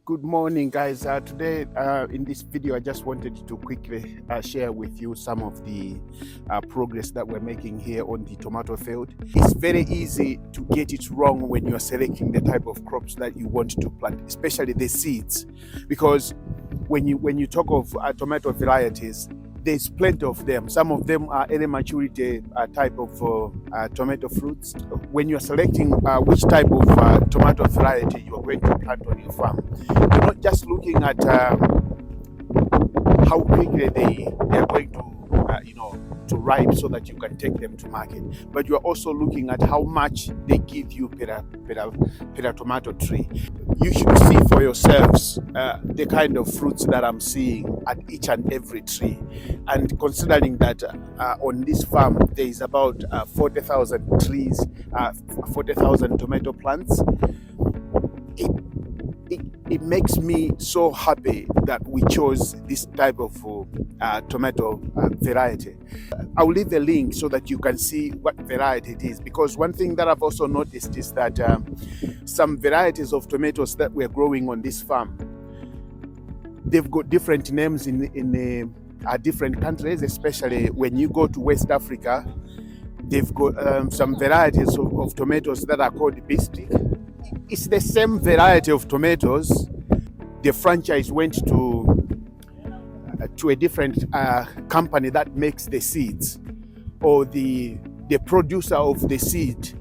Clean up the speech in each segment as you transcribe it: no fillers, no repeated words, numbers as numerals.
Good morning, guys. Today in this video, I just wanted to quickly share with you some of the progress that we're making here on the tomato field. It's very easy to get it wrong when you're selecting the type of crops that you want to plant, especially the seeds, because when you talk of tomato varieties, there's plenty of them. Some of them are early maturity type of tomato fruits. When you're selecting which type of tomato variety you are going to plant on your farm, you're not just looking at how quickly they are going to to ripe so that you can take them to market, but you are also looking at how much they give you per tomato tree. You should see for yourselves the kind of fruits that I'm seeing at each and every tree. And considering that on this farm there is about 40,000 trees, 40,000 tomato plants, it, it makes me so happy that we chose this type of tomato variety. I'll leave a link so that you can see what variety it is, because one thing that I've also noticed is that some varieties of tomatoes that we're growing on this farm, they've got different names in different countries, especially when you go to West Africa. They've got some varieties of tomatoes that are called bistic. It's the same variety of tomatoes. The franchise went to a different company that makes the seeds, or the producer of the seed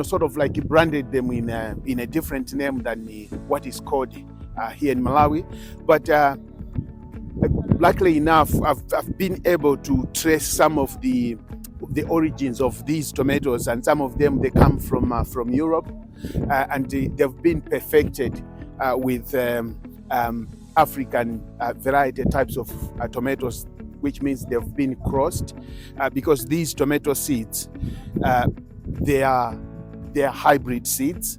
sort of like branded them in a different name than what is called here in Malawi. But luckily enough, I've been able to trace some of the origins of these tomatoes, and some of them, they come from Europe, and they've been perfected with African variety types of tomatoes, which means they've been crossed, because these tomato seeds, they are hybrid seeds.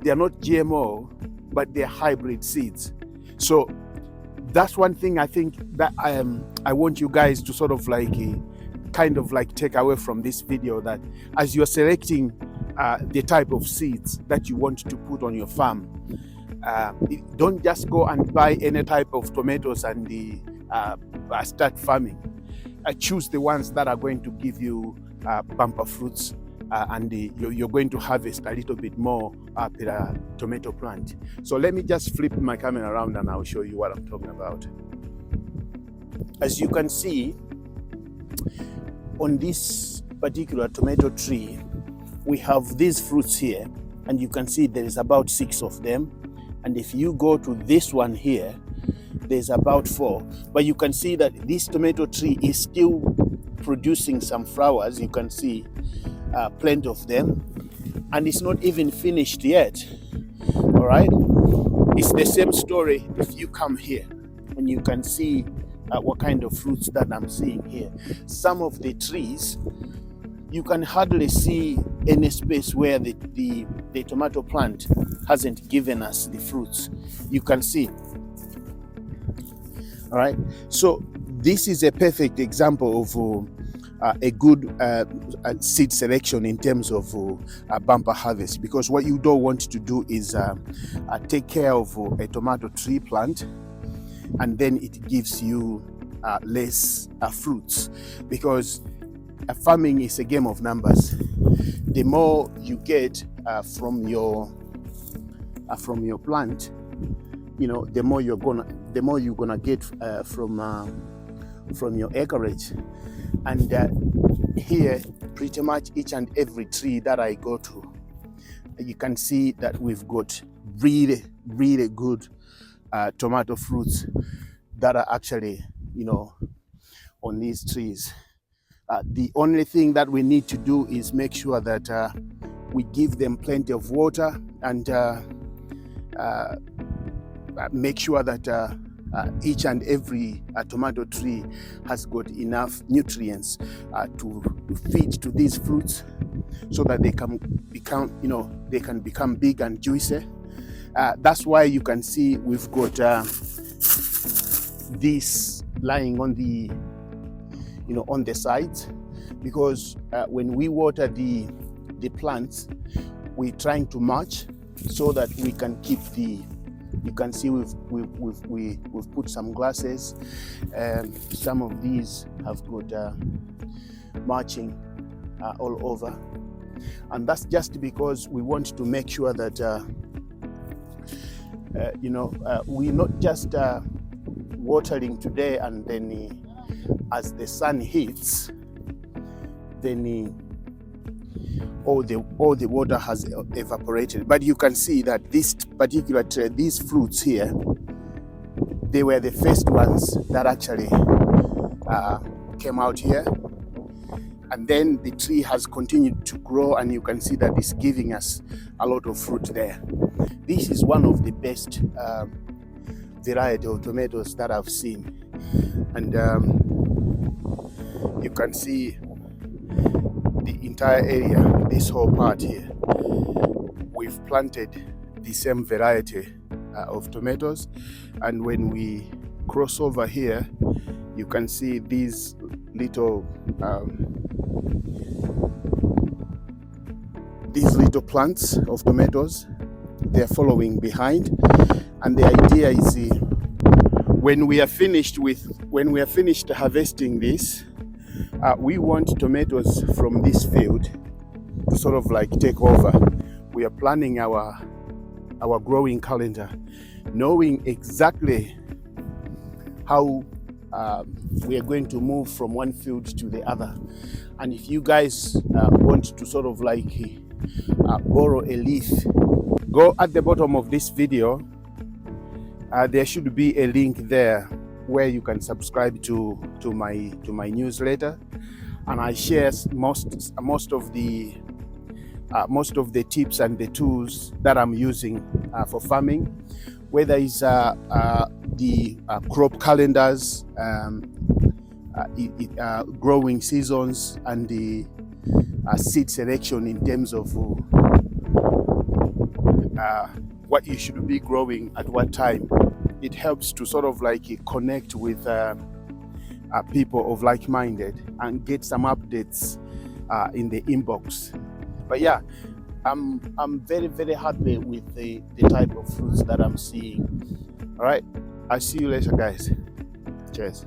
They are not GMO, but they're hybrid seeds. So that's one thing I think that I want you guys to sort of like kind of like take away from this video, that as you're selecting the type of seeds that you want to put on your farm, don't just go and buy any type of tomatoes and start farming. Choose the ones that are going to give you bumper fruits, and you're going to harvest a little bit more per tomato plant. So let me just flip my camera around and I'll show you what I'm talking about. As you can see, on this particular tomato tree, we have these fruits here, and you can see there is about 6 of them. And if you go to this one here, there's about 4. But you can see that this tomato tree is still producing some flowers. You can see plenty of them, and it's not even finished yet. All right, it's the same story if you come here, and you can see what kind of fruits that I'm seeing here. Some of the trees, you can hardly see any space where the tomato plant hasn't given us the fruits. You can see. All right, so this is a perfect example of a good seed selection in terms of bumper harvest, because what you don't want to do is take care of a tomato tree plant and then it gives you less fruits, because farming is a game of numbers. The more you get from your plant, the more you're gonna get from your acreage. And here, pretty much each and every tree that I go to, you can see that we've got really, really good tomato fruits that are actually, on these trees. The only thing that we need to do is make sure that we give them plenty of water, and make sure that each and every tomato tree has got enough nutrients to feed to these fruits, so that they can become big and juicy. That's why you can see we've got this lying on the on the sides, because when we water the plants, we're trying to match so that we can keep the. You can see we've put some glasses, and some of these have got marching all over, and that's just because we want to make sure that we're not just watering today and then as the sun hits, then all the water has evaporated. But you can see that this particular tree, these fruits here, they were the first ones that actually came out here, and then the tree has continued to grow, and you can see that it's giving us a lot of fruit there. This is one of the best variety of tomatoes that I've seen, and you can see the entire area, this whole part here. We've planted the same variety of tomatoes, and when we cross over here, you can see these little plants of tomatoes. They're following behind, and the idea is when we are finished harvesting this, we want tomatoes from this field to sort of like take over. We are planning our growing calendar, knowing exactly how we are going to move from one field to the other. And if you guys want to sort of like borrow a leaf, go at the bottom of this video. There should be a link there where you can subscribe to my newsletter, and I share most of the tips and the tools that I'm using for farming, whether it's the crop calendars, growing seasons, and the seed selection in terms of what you should be growing at what time. It helps to sort of like connect with people of like-minded and get some updates in the inbox. But yeah, I'm very, very happy with the type of fruits that I'm seeing. All right, I'll see you later, guys. Cheers.